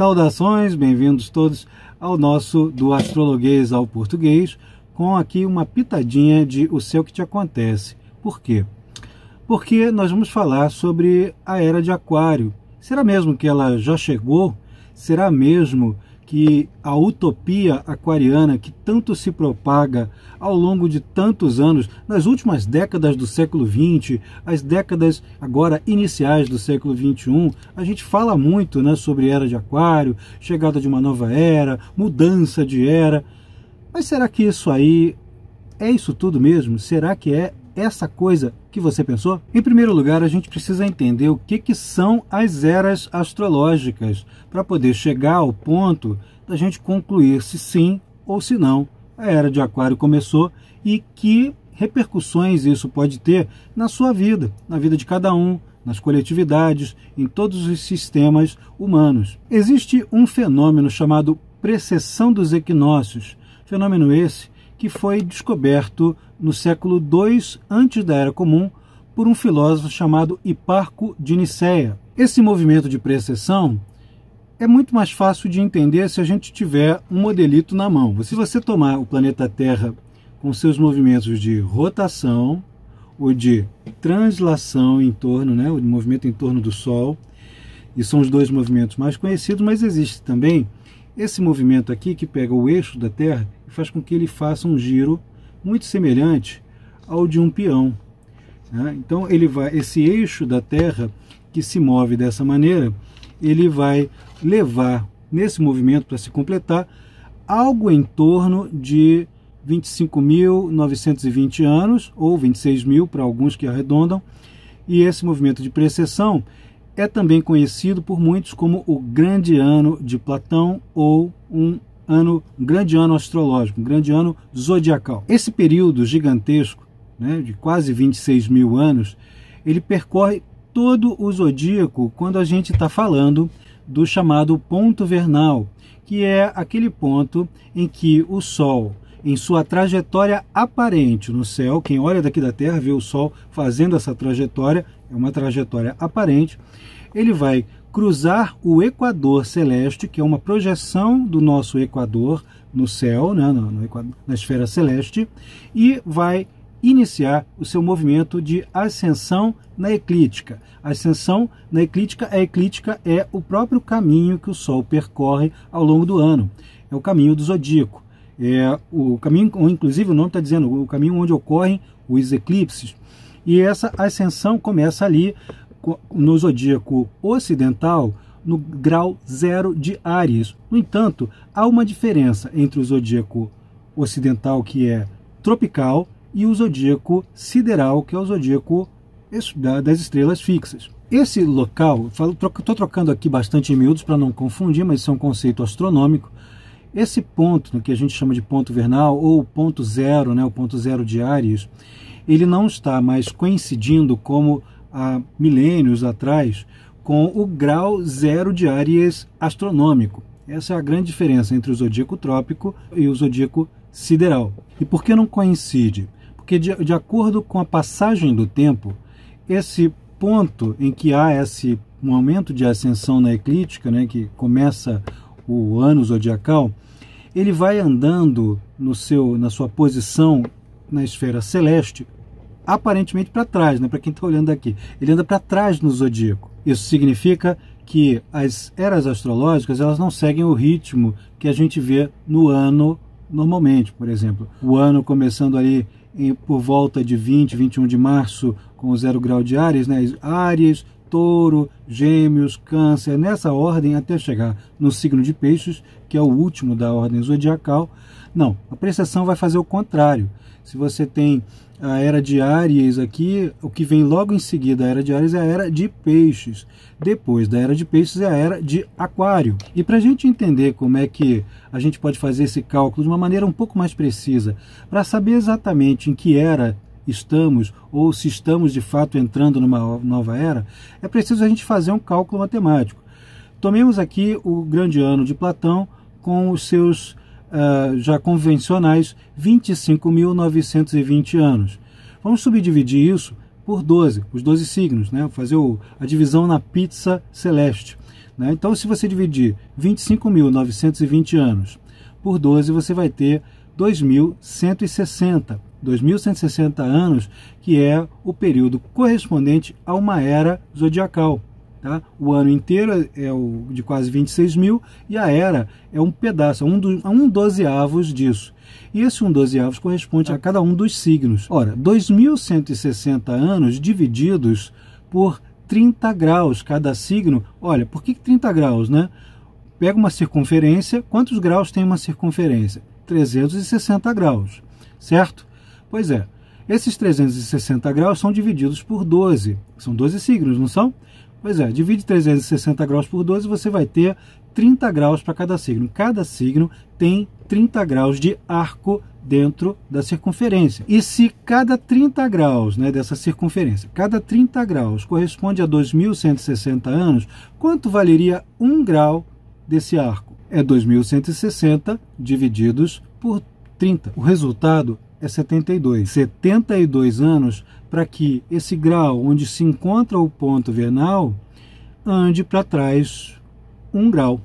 Saudações, bem-vindos todos ao nosso Do Astrologuês ao Português, com aqui uma pitadinha de O Céu que Te Acontece. Por quê? Porque nós vamos falar sobre a Era de Aquário. Será mesmo que ela já chegou? Será mesmo que a utopia aquariana que tanto se propaga ao longo de tantos anos, nas últimas décadas do século XX, as décadas agora iniciais do século XXI, a gente fala muito, né, sobre Era de Aquário, chegada de uma nova era, mudança de era. Mas será que isso aí é isso tudo mesmo? Será que é essa coisa que você pensou? Em primeiro lugar, a gente precisa entender o que são as eras astrológicas para poder chegar ao ponto da gente concluir se sim ou se não a Era de Aquário começou e que repercussões isso pode ter na sua vida, na vida de cada um, nas coletividades, em todos os sistemas humanos. Existe um fenômeno chamado precessão dos equinócios, fenômeno esse que foi descoberto no século II antes da Era Comum por um filósofo chamado Hiparco de Niceia. Esse movimento de precessão é muito mais fácil de entender se a gente tiver um modelito na mão. Se você tomar o planeta Terra com seus movimentos de rotação, ou de translação em torno, né, o movimento em torno do Sol, e são os dois movimentos mais conhecidos, mas existe também esse movimento aqui que pega o eixo da Terra e faz com que ele faça um giro muito semelhante ao de um peão, né? Então esse eixo da Terra que se move dessa maneira, ele vai levar nesse movimento, para se completar, algo em torno de 25.920 anos, ou 26.000 para alguns que arredondam, e esse movimento de precessão é também conhecido por muitos como o Grande Ano de Platão, ou um grande ano astrológico, um grande ano zodiacal. Esse período gigantesco, né, de quase 26.000 anos, ele percorre todo o zodíaco quando a gente está falando do chamado ponto vernal, que é aquele ponto em que o Sol, em sua trajetória aparente no céu, quem olha daqui da Terra vê o Sol fazendo essa trajetória, é uma trajetória aparente, ele vai cruzar o equador celeste, que é uma projeção do nosso equador no céu, né, na esfera celeste, e vai iniciar o seu movimento de ascensão na eclíptica. A ascensão na eclíptica é o próprio caminho que o Sol percorre ao longo do ano. É o caminho do zodíaco. É o caminho, inclusive o nome está dizendo, o caminho onde ocorrem os eclipses. E essa ascensão começa ali no zodíaco ocidental, no grau 0 de Áries. No entanto, há uma diferença entre o zodíaco ocidental, que é tropical, e o zodíaco sideral, que é o zodíaco das estrelas fixas. Esse local, estou trocando aqui bastante em miúdos para não confundir, mas isso é um conceito astronômico. Esse ponto, que a gente chama de ponto vernal, ou ponto zero, né, o ponto zero de Áries, ele não está mais coincidindo como há milênios atrás com o grau 0 de Áries astronômico. Essa é a grande diferença entre o zodíaco trópico e o zodíaco sideral. E por que não coincide? Porque de acordo com a passagem do tempo, esse ponto em que há esse momento de ascensão na eclíptica, né, que começa o ano zodiacal, ele vai andando na sua posição na esfera celeste, aparentemente para trás, né, para quem está olhando aqui. Ele anda para trás no zodíaco. Isso significa que as eras astrológicas, elas não seguem o ritmo que a gente vê no ano normalmente. Por exemplo, o ano começando ali por volta de 20, 21 de março, com o 0 grau de Áries, né? Áries, Touro, Gêmeos, Câncer, nessa ordem até chegar no signo de Peixes, que é o último da ordem zodiacal. Não, a precessão vai fazer o contrário. Se você tem a Era de Áries aqui, o que vem logo em seguida a Era de Áries é a Era de Peixes. Depois da Era de Peixes é a Era de Aquário. E para a gente entender como é que a gente pode fazer esse cálculo de uma maneira um pouco mais precisa, para saber exatamente em que era estamos, ou se estamos de fato entrando numa nova era, é preciso a gente fazer um cálculo matemático. Tomemos aqui o Grande Ano de Platão com os seus já convencionais 25.920 anos. Vamos subdividir isso por 12, os 12 signos, né? Fazer a divisão na pizza celeste. né? Então, se você dividir 25.920 anos por 12, você vai ter 2.160. 2.160 anos, que é o período correspondente a uma era zodiacal. Tá? O ano inteiro é o de quase 26 mil e a era é um pedaço, um dozeavos disso. E esse 1/12 corresponde a cada um dos signos. Ora, 2.160 anos divididos por 30 graus cada signo. Olha, por que 30 graus, né? Pega uma circunferência. Quantos graus tem uma circunferência? 360 graus, certo? Pois é, esses 360 graus são divididos por 12. São 12 signos, não são? Pois é, divide 360 graus por 12, você vai ter 30 graus para cada signo. Cada signo tem 30 graus de arco dentro da circunferência. E se cada 30 graus, né, dessa circunferência, cada 30 graus corresponde a 2.160 anos, quanto valeria 1 grau desse arco? É 2.160 divididos por 30. O resultado é 72. 72 anos para que esse grau onde se encontra o ponto vernal ande para trás 1 grau.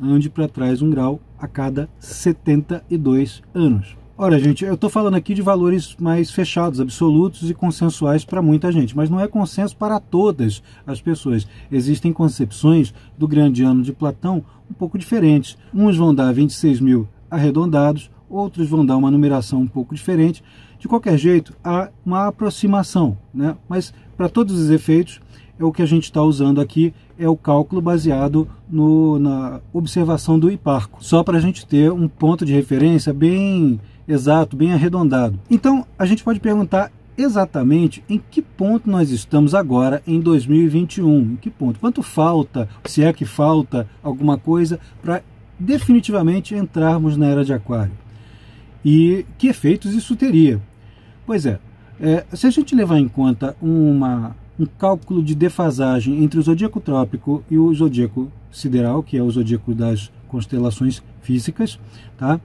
Ande para trás 1 grau a cada 72 anos. Ora, gente, eu estou falando aqui de valores mais fechados, absolutos e consensuais para muita gente, mas não é consenso para todas as pessoas. Existem concepções do grande ano de Platão um pouco diferentes. Uns vão dar 26 mil arredondados, outros vão dar uma numeração um pouco diferente. De qualquer jeito, há uma aproximação, né? Mas para todos os efeitos, o que a gente está usando aqui é o cálculo baseado na observação do Hiparco, só para a gente ter um ponto de referência bem exato, bem arredondado. Então, a gente pode perguntar exatamente em que ponto nós estamos agora em 2021, em que ponto, quanto falta, se é que falta alguma coisa para definitivamente entrarmos na Era de Aquário. E que efeitos isso teria? Pois é, se a gente levar em conta um cálculo de defasagem entre o zodíaco trópico e o zodíaco sideral, que é o zodíaco das constelações físicas, tá?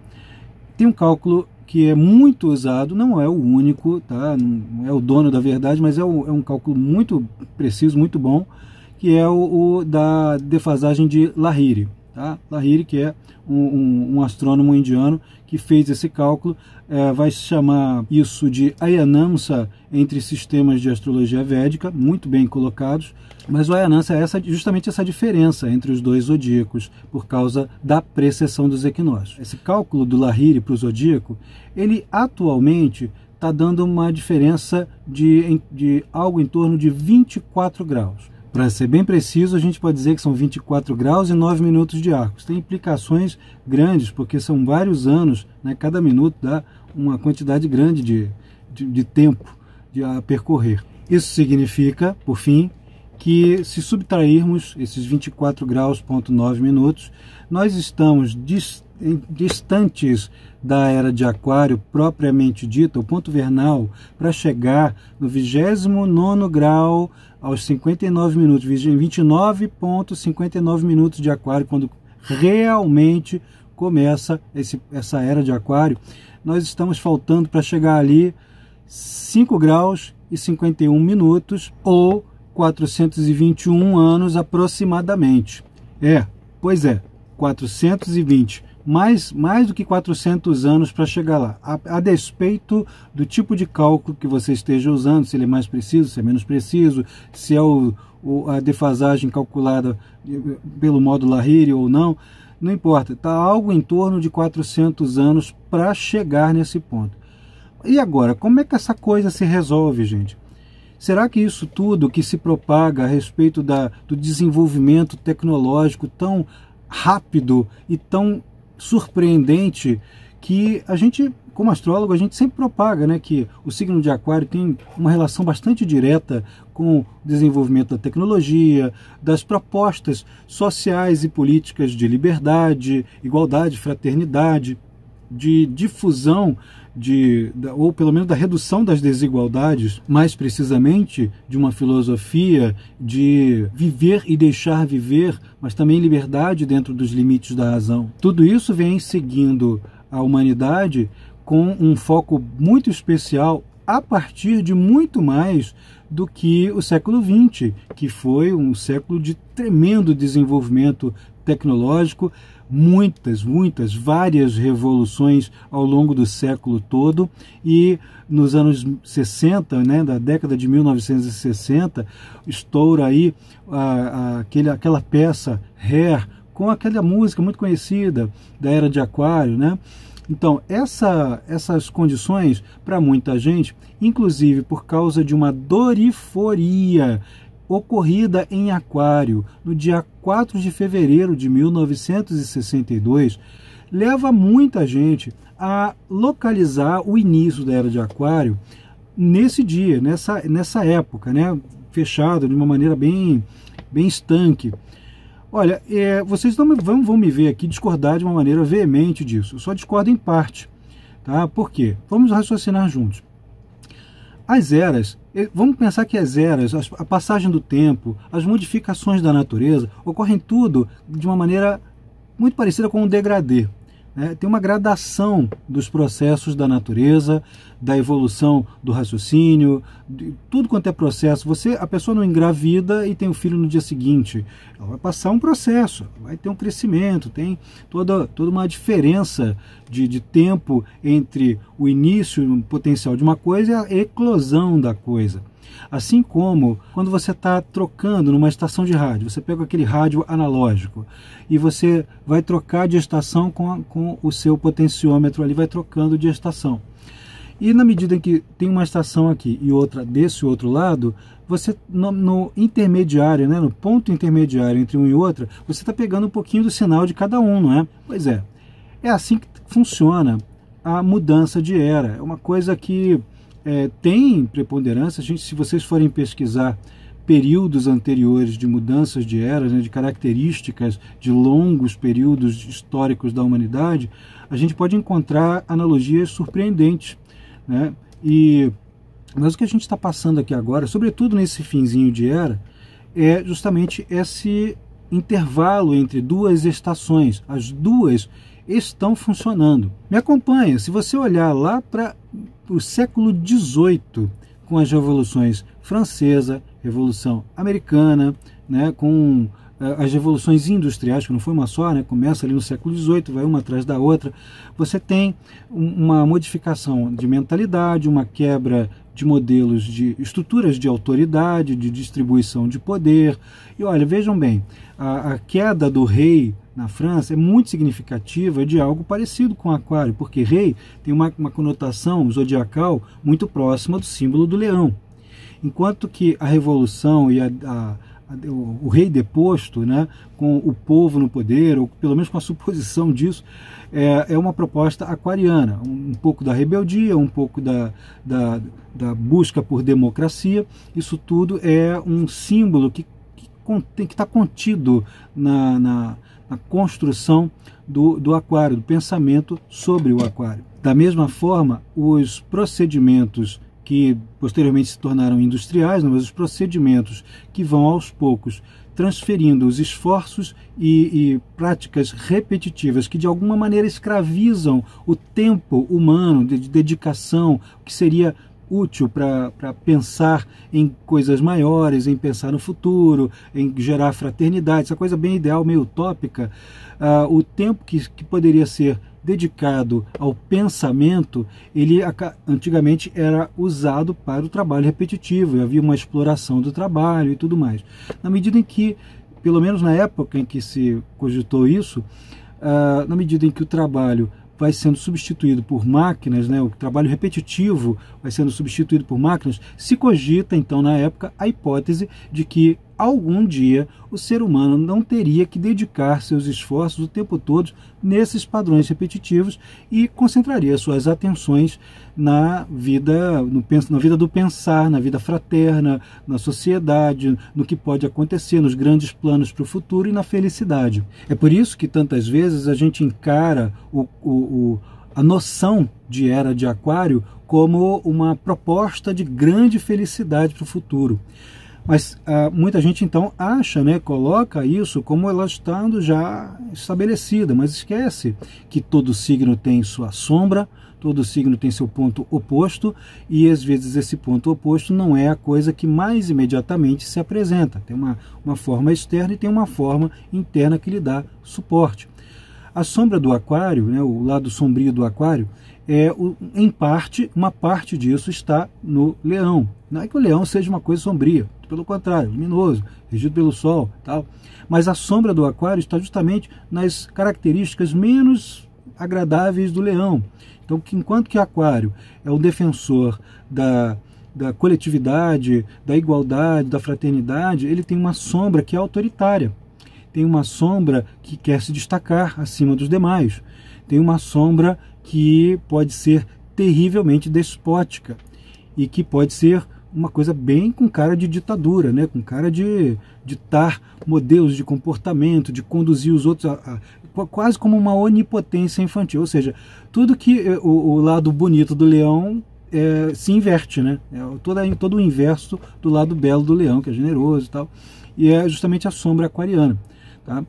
Tem um cálculo que é muito usado, não é o único, tá? Não é o dono da verdade, mas é um cálculo muito preciso, muito bom, que é o da defasagem de Lahiri. Tá? Lahiri, que é um astrônomo indiano que fez esse cálculo, vai chamar isso de Ayanamsa entre sistemas de astrologia védica, muito bem colocados, mas o Ayanamsa é justamente essa diferença entre os dois zodíacos, por causa da precessão dos equinócios. Esse cálculo do Lahiri para o zodíaco, ele atualmente está dando uma diferença de algo em torno de 24 graus. Para ser bem preciso, a gente pode dizer que são 24 graus e 9 minutos de arcos. Tem implicações grandes, porque são vários anos, né? Cada minuto dá uma quantidade grande de tempo a percorrer. Isso significa, por fim, que se subtrairmos esses 24 graus, 9 minutos, nós estamos distantes da Era de Aquário propriamente dita, o ponto vernal, para chegar no 29º grau aos 59 minutos, 29,59 minutos de Aquário, quando realmente começa essa Era de Aquário. Nós estamos faltando para chegar ali 5 graus e 51 minutos, ou 421 anos aproximadamente. Pois é, 420, mais do que 400 anos para chegar lá, a despeito do tipo de cálculo que você esteja usando, se ele é mais preciso, se é menos preciso, se é a defasagem calculada pelo modo Lahiri ou não, não importa, está algo em torno de 400 anos para chegar nesse ponto. E agora, como é que essa coisa se resolve, gente? Será que isso tudo que se propaga a respeito do desenvolvimento tecnológico tão rápido e tão surpreendente, que a gente, como astrólogo, a gente sempre propaga, né, que o signo de Aquário tem uma relação bastante direta com o desenvolvimento da tecnologia, das propostas sociais e políticas de liberdade, igualdade, fraternidade, de difusão ou pelo menos da redução das desigualdades, mais precisamente de uma filosofia de viver e deixar viver, mas também liberdade dentro dos limites da razão. Tudo isso vem seguindo a humanidade com um foco muito especial a partir de muito mais do que o século XX, que foi um século de tremendo desenvolvimento tecnológico, várias revoluções ao longo do século todo, e nos anos 60, né, da década de 1960, estoura aí aquela peça Hair, com aquela música muito conhecida da Era de Aquário, né? Então, essas condições, para muita gente, inclusive por causa de uma doriforia ocorrida em Aquário no dia 4 de fevereiro de 1962, leva muita gente a localizar o início da Era de Aquário nesse dia, nessa época, né? Fechado de uma maneira bem estanque. Olha, vocês não vão me ver aqui discordar de uma maneira veemente disso. Eu só discordo em parte. Tá? Por quê? Vamos raciocinar juntos. As eras, vamos pensar que as eras, a passagem do tempo, as modificações da natureza, ocorrem tudo de uma maneira muito parecida com um degradê. Tem uma gradação dos processos da natureza, da evolução do raciocínio, de tudo quanto é processo. A pessoa não engravida e tem o filho no dia seguinte. Ela vai passar um processo, vai ter um crescimento, tem toda uma diferença de tempo entre o início o potencial de uma coisa e a eclosão da coisa. Assim como quando você está trocando numa estação de rádio, você pega aquele rádio analógico e você vai trocar de estação com o seu potenciômetro ali, vai trocando de estação. E na medida em que tem uma estação aqui e outra desse outro lado, você no intermediário, né, no ponto intermediário entre um e outra, você está pegando um pouquinho do sinal de cada um, não é? Pois é assim que funciona a mudança de era. É uma coisa que tem preponderância. Se vocês forem pesquisar períodos anteriores de mudanças de eras, né, de características de longos períodos históricos da humanidade, a gente pode encontrar analogias surpreendentes, né? Mas o que a gente está passando aqui agora, sobretudo nesse finzinho de era, é justamente esse intervalo entre duas estações. As duas estão funcionando. Me acompanha, se você olhar lá para o século XVIII, com as revoluções francesa, Revolução Americana, né, com as revoluções industriais, que não foi uma só, né, começa ali no século XVIII, vai uma atrás da outra, você tem uma modificação de mentalidade, uma quebra de modelos de estruturas de autoridade, de distribuição de poder. E olha, vejam bem, a queda do rei na França é muito significativa de algo parecido com Aquário, porque rei tem uma conotação zodiacal muito próxima do símbolo do leão. Enquanto que a revolução e o rei deposto, né, com o povo no poder, ou pelo menos com a suposição disso, é uma proposta aquariana, um pouco da rebeldia, um pouco da busca por democracia. Isso tudo é um símbolo que está contido na construção do aquário, do pensamento sobre o aquário. Da mesma forma, os procedimentos que posteriormente se tornaram industriais, mas os procedimentos que vão aos poucos transferindo os esforços e práticas repetitivas que de alguma maneira escravizam o tempo humano de dedicação, que seria útil para pensar em coisas maiores, em pensar no futuro, em gerar fraternidade, essa coisa bem ideal, meio utópica. O tempo que poderia ser dedicado ao pensamento, ele antigamente era usado para o trabalho repetitivo, havia uma exploração do trabalho e tudo mais. Na medida em que, pelo menos na época em que se cogitou isso, na medida em que o trabalho vai sendo substituído por máquinas, né, o trabalho repetitivo vai sendo substituído por máquinas, se cogita então na época a hipótese de que algum dia o ser humano não teria que dedicar seus esforços o tempo todo nesses padrões repetitivos e concentraria suas atenções na vida do pensar, na vida fraterna, na sociedade, no que pode acontecer, nos grandes planos para o futuro e na felicidade. É por isso que tantas vezes a gente encara a noção de era de Aquário como uma proposta de grande felicidade para o futuro. Mas muita gente então acha, né, coloca isso como ela estando já estabelecida, mas esquece que todo signo tem sua sombra, todo signo tem seu ponto oposto, e às vezes esse ponto oposto não é a coisa que mais imediatamente se apresenta. Tem uma forma externa e tem uma forma interna que lhe dá suporte. A sombra do aquário, né, o lado sombrio do aquário, em parte, uma parte disso está no leão. Não é que o leão seja uma coisa sombria, pelo contrário, luminoso, regido pelo sol, tal. Mas a sombra do aquário está justamente nas características menos agradáveis do leão. Então, enquanto que aquário é o defensor da coletividade, da igualdade, da fraternidade, ele tem uma sombra que é autoritária. Tem uma sombra que quer se destacar acima dos demais. Tem uma sombra que pode ser terrivelmente despótica e que pode ser uma coisa bem com cara de ditadura, né? Com cara de ditar modelos de comportamento, de conduzir os outros, quase como uma onipotência infantil. Ou seja, tudo que o lado bonito do leão se inverte, né? Todo o inverso do lado belo do leão, que é generoso e tal. E é justamente a sombra aquariana, tá?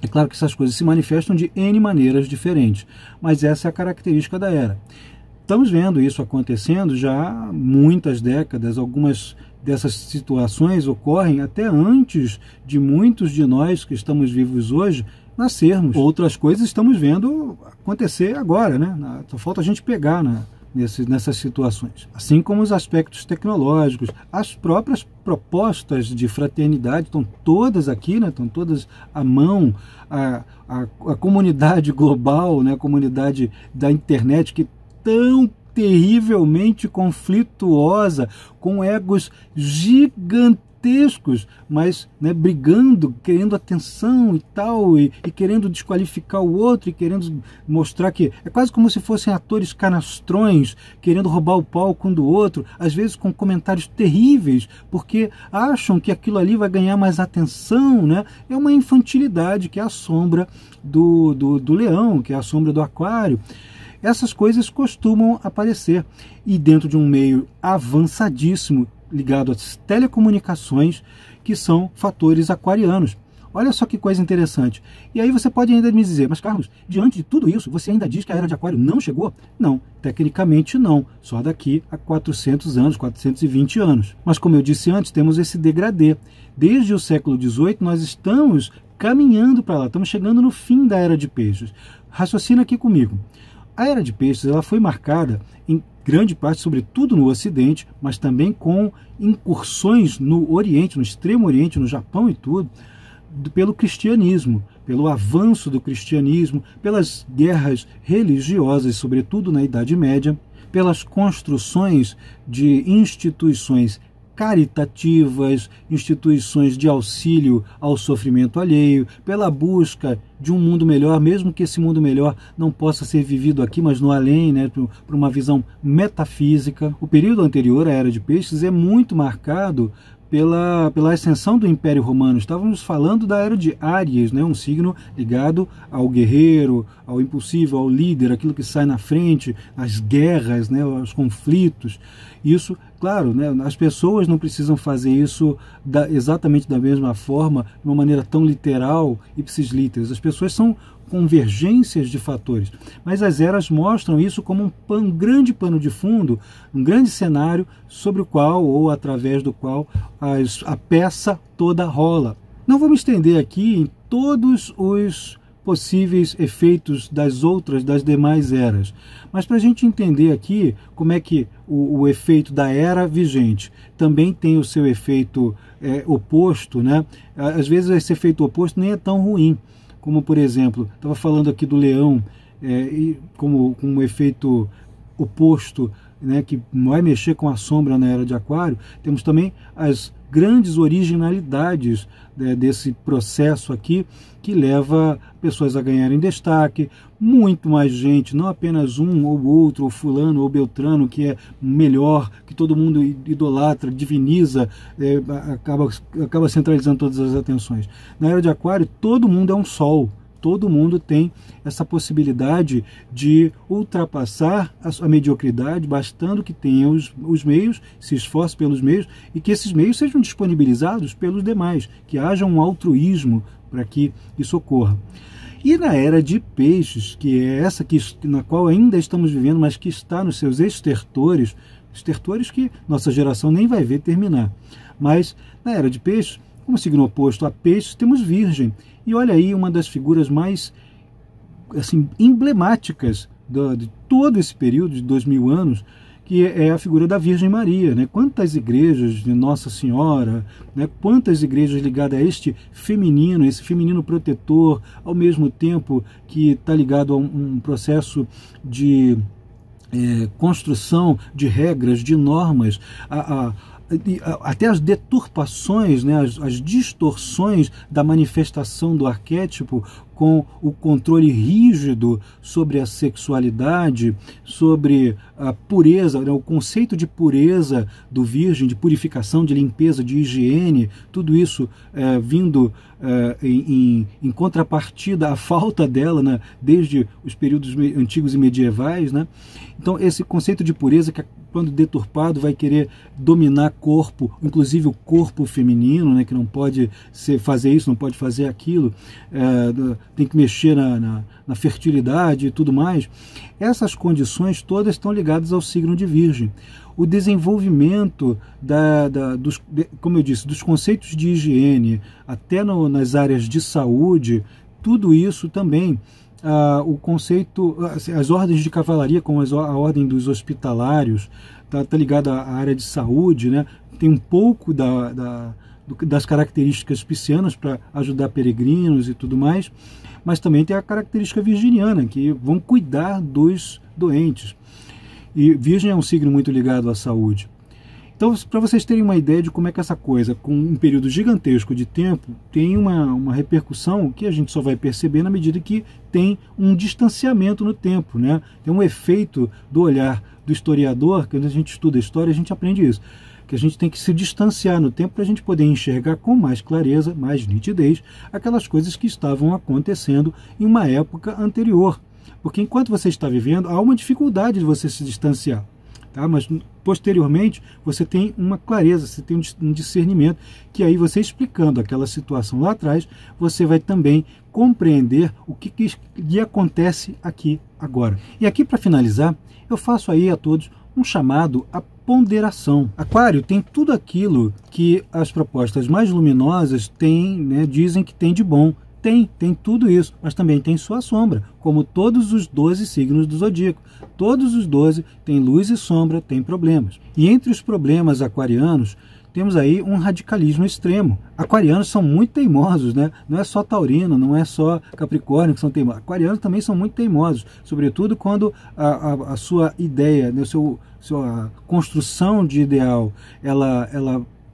É claro que essas coisas se manifestam de N maneiras diferentes, mas essa é a característica da era. Estamos vendo isso acontecendo já há muitas décadas. Algumas dessas situações ocorrem até antes de muitos de nós que estamos vivos hoje nascermos. Outras coisas estamos vendo acontecer agora, né? Só falta a gente pegar nessas situações. Assim como os aspectos tecnológicos, as próprias propostas de fraternidade estão todas aqui, né? Estão todas à mão. A comunidade global, né? A comunidade da internet, que tão terrivelmente conflituosa, com egos gigantescos, mas, né, brigando, querendo atenção e tal, e querendo desqualificar o outro, e querendo mostrar que é quase como se fossem atores canastrões, querendo roubar o palco um do outro, às vezes com comentários terríveis, porque acham que aquilo ali vai ganhar mais atenção, né? É uma infantilidade que é a sombra do leão, que é a sombra do aquário. Essas coisas costumam aparecer, e dentro de um meio avançadíssimo ligado às telecomunicações, que são fatores aquarianos. Olha só que coisa interessante. E aí você pode ainda me dizer, mas Carlos, diante de tudo isso, você ainda diz que a era de aquário não chegou? Não, tecnicamente não, só daqui a 400 anos, 420 anos. Mas como eu disse antes, temos esse degradê. Desde o século XVIII nós estamos caminhando para lá, estamos chegando no fim da era de peixes. Raciocina aqui comigo. A era de peixes ela foi marcada em grande parte, sobretudo no Ocidente, mas também com incursões no Oriente, no Extremo Oriente, no Japão e tudo, pelo cristianismo, pelo avanço do cristianismo, pelas guerras religiosas, sobretudo na Idade Média, pelas construções de instituições caritativas, instituições de auxílio ao sofrimento alheio, pela busca de um mundo melhor, mesmo que esse mundo melhor não possa ser vivido aqui, mas no além, né, por uma visão metafísica. O período anterior à Era de Peixes é muito marcado pela ascensão do Império Romano. Estávamos falando da Era de Áries, né, um signo ligado ao guerreiro, ao impulsivo, ao líder, aquilo que sai na frente, às guerras, né, aos conflitos. Isso, claro, né, as pessoas não precisam fazer isso exatamente da mesma forma, de uma maneira tão literal, ipsis literis. As pessoas são convergências de fatores, mas as eras mostram isso como um grande pano de fundo, um grande cenário sobre o qual, ou através do qual, a peça toda rola. Não vou me estender aqui em todos os possíveis efeitos das demais eras, mas para a gente entender aqui como é que o efeito da era vigente também tem o seu efeito oposto, né? Às vezes esse efeito oposto nem é tão ruim, como por exemplo, estava falando aqui do leão, como um efeito oposto, né, que vai mexer com a sombra na era de aquário. Temos também as grandes originalidades desse processo aqui, que leva pessoas a ganharem destaque, muito mais gente, não apenas um ou outro, ou fulano ou beltrano, que é melhor, que todo mundo idolatra, diviniza, acaba centralizando todas as atenções. Na era de aquário, todo mundo é um sol, Todo mundo tem essa possibilidade de ultrapassar a mediocridade, bastando que tenha os meios, se esforce pelos meios, e que esses meios sejam disponibilizados pelos demais, que haja um altruísmo para que isso ocorra. E na era de peixes, que é essa na qual ainda estamos vivendo, mas que está nos seus estertores que nossa geração nem vai ver terminar. Mas na era de peixes, como signo oposto a peixes, temos Virgem. E olha aí uma das figuras mais assim, emblemáticas de todo esse período de 2000 anos, que é a figura da Virgem Maria, né? Quantas igrejas de Nossa Senhora, né? Quantas igrejas ligadas a este feminino, esse feminino protetor, ao mesmo tempo que está ligado a um processo de construção de regras, de normas, até as deturpações, né, as distorções da manifestação do arquétipo, com o controle rígido sobre a sexualidade, sobre a pureza, né, o conceito de pureza do Virgem, de purificação, de limpeza, de higiene, tudo isso vindo em contrapartida à falta dela, né, desde os períodos antigos e medievais, né? Então esse conceito de pureza, que quando deturpado vai querer dominar corpo, inclusive o corpo feminino, né, que não pode fazer isso, não pode fazer aquilo, tem que mexer na fertilidade e tudo mais. Essas condições todas estão ligadas ao signo de Virgem. O desenvolvimento como eu disse, dos conceitos de higiene, até nas áreas de saúde, tudo isso também, o conceito, as ordens de cavalaria, como a ordem dos hospitalários, está ligado à área de saúde, né? Tem um pouco das características piscianas para ajudar peregrinos e tudo mais, mas também tem a característica virginiana, que vão cuidar dos doentes. E Virgem é um signo muito ligado à saúde. Então, para vocês terem uma ideia de como é que essa coisa, com um período gigantesco de tempo, tem uma repercussão que a gente só vai perceber na medida que tem um distanciamento no tempo, né? Tem um efeito do olhar do historiador, que quando a gente estuda a história, a gente aprende isso, que a gente tem que se distanciar no tempo para a gente poder enxergar com mais clareza, mais nitidez, aquelas coisas que estavam acontecendo em uma época anterior. Porque enquanto você está vivendo, há uma dificuldade de você se distanciar. Tá? Mas posteriormente você tem uma clareza, você tem um discernimento, que aí você explicando aquela situação lá atrás, você vai também compreender o que lhe acontece aqui agora. E aqui, para finalizar, eu faço aí a todos um chamado à ponderação. Aquário tem tudo aquilo que as propostas mais luminosas têm, né, dizem que tem de bom. Tem tudo isso, mas também tem sua sombra, como todos os 12 signos do zodíaco. Todos os 12 têm luz e sombra, têm problemas. E entre os problemas aquarianos, temos aí um radicalismo extremo. Aquarianos são muito teimosos, né? Não é só taurino, não é só capricórnio que são teimosos. Aquarianos também são muito teimosos, sobretudo quando a sua ideia, né, sua construção de ideal,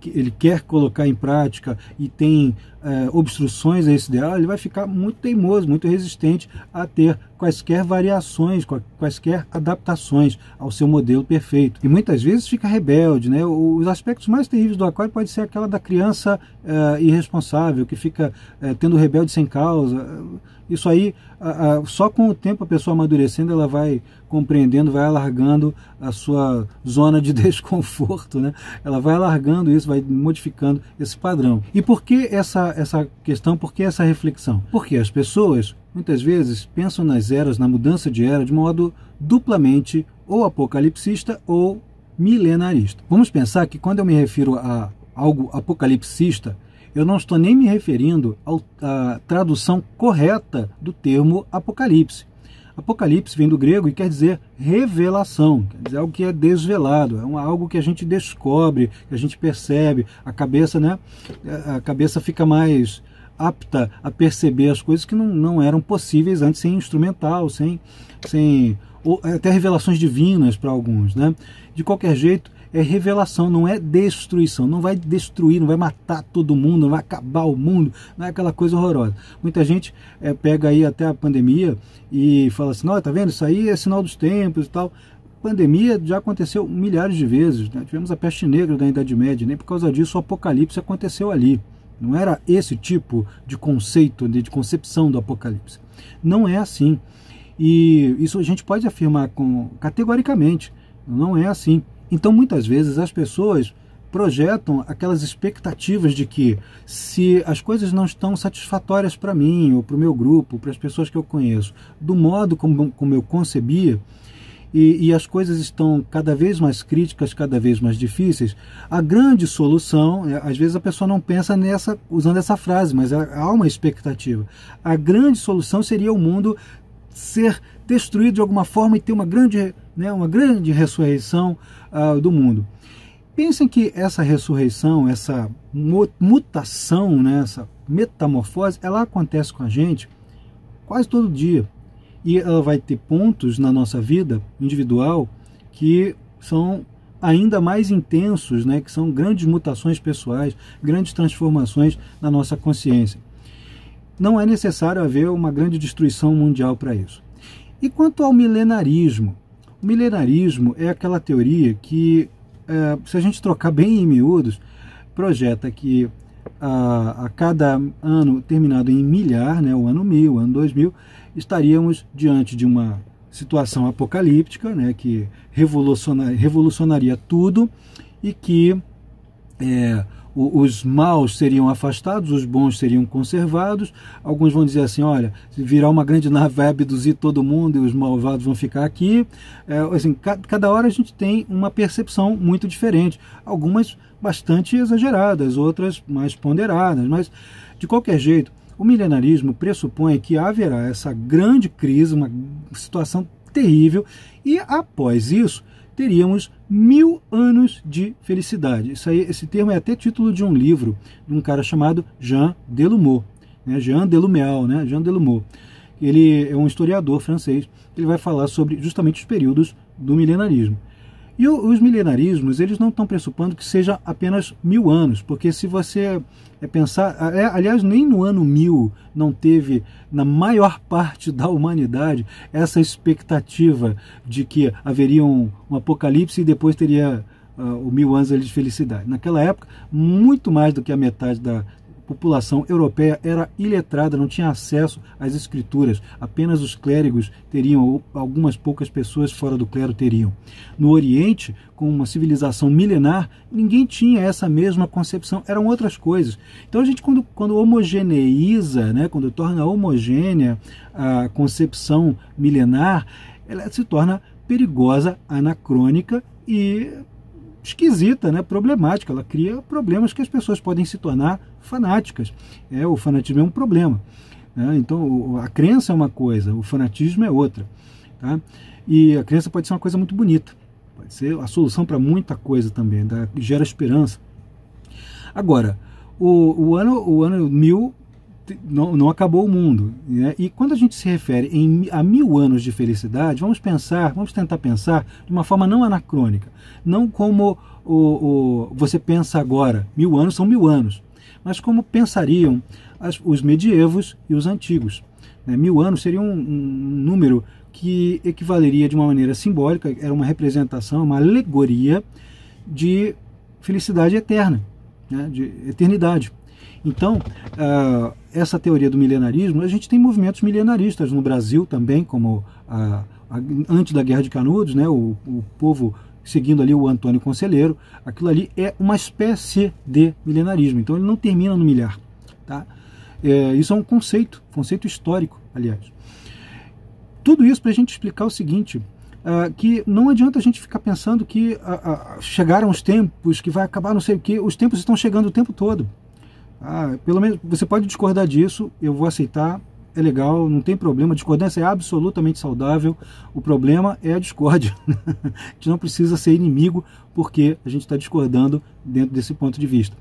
ele quer colocar em prática e tem obstruções a esse ideal, ele vai ficar muito teimoso, muito resistente a ter quaisquer variações, quaisquer adaptações ao seu modelo perfeito. E muitas vezes fica rebelde, né? Os aspectos mais terríveis do aquário pode ser aquela da criança irresponsável, que fica tendo rebelde sem causa. Isso aí, só com o tempo a pessoa amadurecendo, ela vai compreendendo, vai alargando a sua zona de desconforto, né? Ela vai alargando isso, vai modificando esse padrão. E por que essa questão, por que essa reflexão? Porque as pessoas, muitas vezes, pensam nas eras, na mudança de era, de modo duplamente ou apocalipsista ou milenarista. Vamos pensar que quando eu me refiro a algo apocalipsista, eu não estou nem me referindo à tradução correta do termo apocalipse. Apocalipse vem do grego e quer dizer revelação, quer dizer algo que é desvelado, é algo que a gente descobre, que a gente percebe, a cabeça, né? A cabeça fica mais apta a perceber as coisas que não eram possíveis antes, sem instrumental, ou até revelações divinas para alguns, né? De qualquer jeito, é revelação, não é destruição, não vai destruir, não vai matar todo mundo, não vai acabar o mundo, não é aquela coisa horrorosa. Muita gente pega aí até a pandemia e fala assim, não, tá vendo, isso aí é sinal dos tempos e tal. Pandemia já aconteceu milhares de vezes, né? Tivemos a peste negra da Idade Média, nem por causa disso o apocalipse aconteceu ali. Não era esse tipo de conceito, de concepção do Apocalipse. Não é assim. E isso a gente pode afirmar categoricamente. Não é assim. Então, muitas vezes, as pessoas projetam aquelas expectativas de que, se as coisas não estão satisfatórias para mim, ou para o meu grupo, para as pessoas que eu conheço, do modo como eu concebia, e as coisas estão cada vez mais críticas, cada vez mais difíceis, a grande solução, às vezes a pessoa não pensa usando essa frase, mas há uma expectativa. A grande solução seria o mundo ser destruído de alguma forma e ter uma grande ressurreição do mundo. Pensem que essa ressurreição, essa mutação, essa metamorfose, ela acontece com a gente quase todo dia. E ela vai ter pontos na nossa vida individual que são ainda mais intensos, que são grandes mutações pessoais, grandes transformações na nossa consciência. Não é necessário haver uma grande destruição mundial para isso. E quanto ao milenarismo? O milenarismo é aquela teoria que, se a gente trocar bem em miúdos, projeta que a cada ano terminado em milhar, o ano 1000, o ano 2000, estaríamos diante de uma situação apocalíptica, que revolucionaria tudo, e que os maus seriam afastados, os bons seriam conservados. Alguns vão dizer assim, olha, se virar uma grande nave vai abduzir todo mundo e os malvados vão ficar aqui. Assim, cada hora a gente tem uma percepção muito diferente, algumas bastante exageradas, outras mais ponderadas, mas de qualquer jeito, o milenarismo pressupõe que haverá essa grande crise, uma situação terrível, e após isso teríamos 1000 anos de felicidade. Esse termo é até título de um livro de um cara chamado Jean Delumeau, Jean Delumeau. Ele é um historiador francês. Ele vai falar sobre justamente os períodos do milenarismo. E os milenarismos, eles não estão pressupondo que seja apenas 1000 anos, porque se você pensar, aliás, nem no ano 1000 não teve, na maior parte da humanidade, essa expectativa de que haveria um apocalipse e depois teria o 1000 anos de felicidade. Naquela época, muito mais do que a metade da população europeia era iletrada, não tinha acesso às escrituras, apenas os clérigos teriam, ou algumas poucas pessoas fora do clero teriam. No Oriente, com uma civilização milenar, ninguém tinha essa mesma concepção, eram outras coisas. Então a gente, quando homogeneiza, quando torna homogênea a concepção milenar, ela se torna perigosa, anacrônica e esquisita, problemática. Ela cria problemas que as pessoas podem se tornar fanáticas. O fanatismo é um problema. Então, a crença é uma coisa, o fanatismo é outra. Tá? E a crença pode ser uma coisa muito bonita. Pode ser a solução para muita coisa também, gera esperança. Agora, o ano 1000 não acabou o mundo. E quando a gente se refere a 1000 anos de felicidade, vamos tentar pensar de uma forma não anacrônica, não como você pensa agora, 1000 anos são 1000 anos, mas como pensariam os medievos e os antigos. 1000 anos seria um número que equivaleria de uma maneira simbólica, era uma representação, uma alegoria de felicidade eterna, de eternidade. Então, essa teoria do milenarismo, a gente tem movimentos milenaristas no Brasil também, como antes da Guerra de Canudos, o povo seguindo ali o Antônio Conselheiro. Aquilo ali é uma espécie de milenarismo, então ele não termina no milhar. Tá? Isso é um conceito histórico, aliás. Tudo isso para a gente explicar o seguinte, que não adianta a gente ficar pensando que chegaram os tempos, que vai acabar não sei o quê, os tempos estão chegando o tempo todo. Pelo menos você pode discordar disso, eu vou aceitar, é legal, não tem problema, a discordância é absolutamente saudável, o problema é a discórdia. A gente não precisa ser inimigo porque a gente está discordando dentro desse ponto de vista.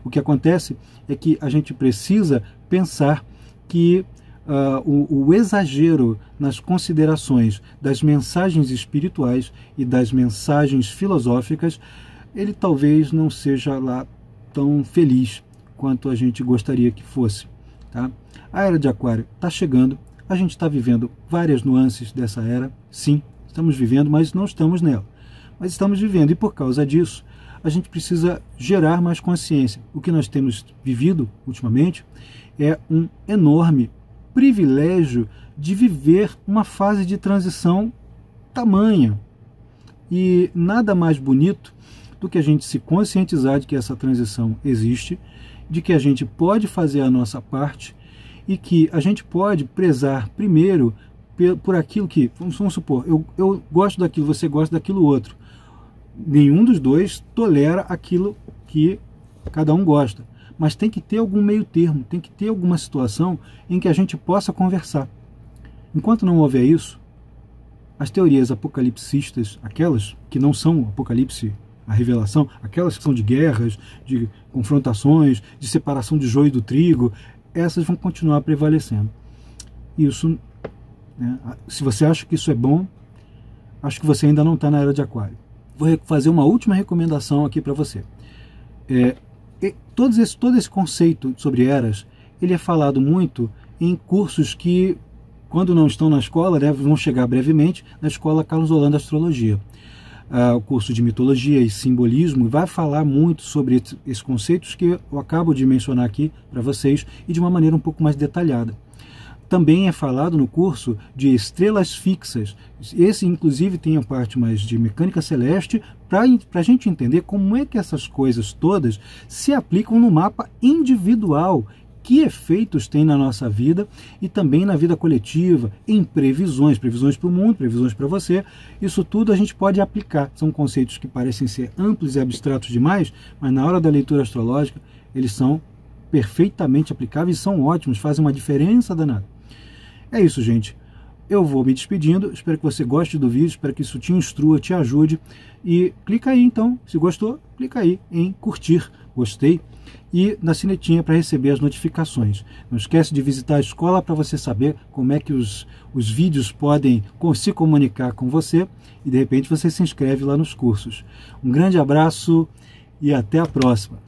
O que acontece é que a gente precisa pensar que o exagero nas considerações das mensagens espirituais e das mensagens filosóficas, ele talvez não seja lá tão feliz quanto a gente gostaria que fosse. Tá? A era de Aquário está chegando, a gente está vivendo várias nuances dessa era, sim, estamos vivendo, mas não estamos nela. Mas estamos vivendo, e por causa disso, a gente precisa gerar mais consciência. O que nós temos vivido ultimamente é um enorme privilégio de viver uma fase de transição tamanha. E nada mais bonito do que a gente se conscientizar de que essa transição existe, de que a gente pode fazer a nossa parte e que a gente pode prezar primeiro por aquilo que, vamos supor, eu gosto daquilo, você gosta daquilo outro. Nenhum dos dois tolera aquilo que cada um gosta. Mas tem que ter algum meio termo, tem que ter alguma situação em que a gente possa conversar. Enquanto não houver isso, as teorias apocalipsistas, aquelas que não são apocalipse, a revelação, aquelas que são de guerras, de confrontações, de separação de joio do trigo, essas vão continuar prevalecendo. Isso, né, se você acha que isso é bom, acho que você ainda não está na era de Aquário. Vou fazer uma última recomendação aqui para você. Todo esse conceito sobre eras, ele é falado muito em cursos que, quando não estão na escola, né, vão chegar brevemente na escola Carlos Holanda Astrologia. O curso de mitologia e simbolismo vai falar muito sobre esses conceitos que eu acabo de mencionar aqui para vocês e de uma maneira um pouco mais detalhada. Também é falado no curso de estrelas fixas. Esse, inclusive, tem a parte mais de mecânica celeste, para a gente entender como é que essas coisas todas se aplicam no mapa individual, que efeitos tem na nossa vida e também na vida coletiva, em previsões para o mundo, previsões para você. Isso tudo a gente pode aplicar. São conceitos que parecem ser amplos e abstratos demais, mas na hora da leitura astrológica eles são perfeitamente aplicáveis e são ótimos, fazem uma diferença danada. É isso, gente. Eu vou me despedindo, espero que você goste do vídeo, espero que isso te instrua, te ajude. E clica aí então, se gostou, clica aí em curtir, gostei, e na sinetinha para receber as notificações. Não esquece de visitar a escola para você saber como é que os vídeos podem se comunicar com você e de repente você se inscreve lá nos cursos. Um grande abraço e até a próxima!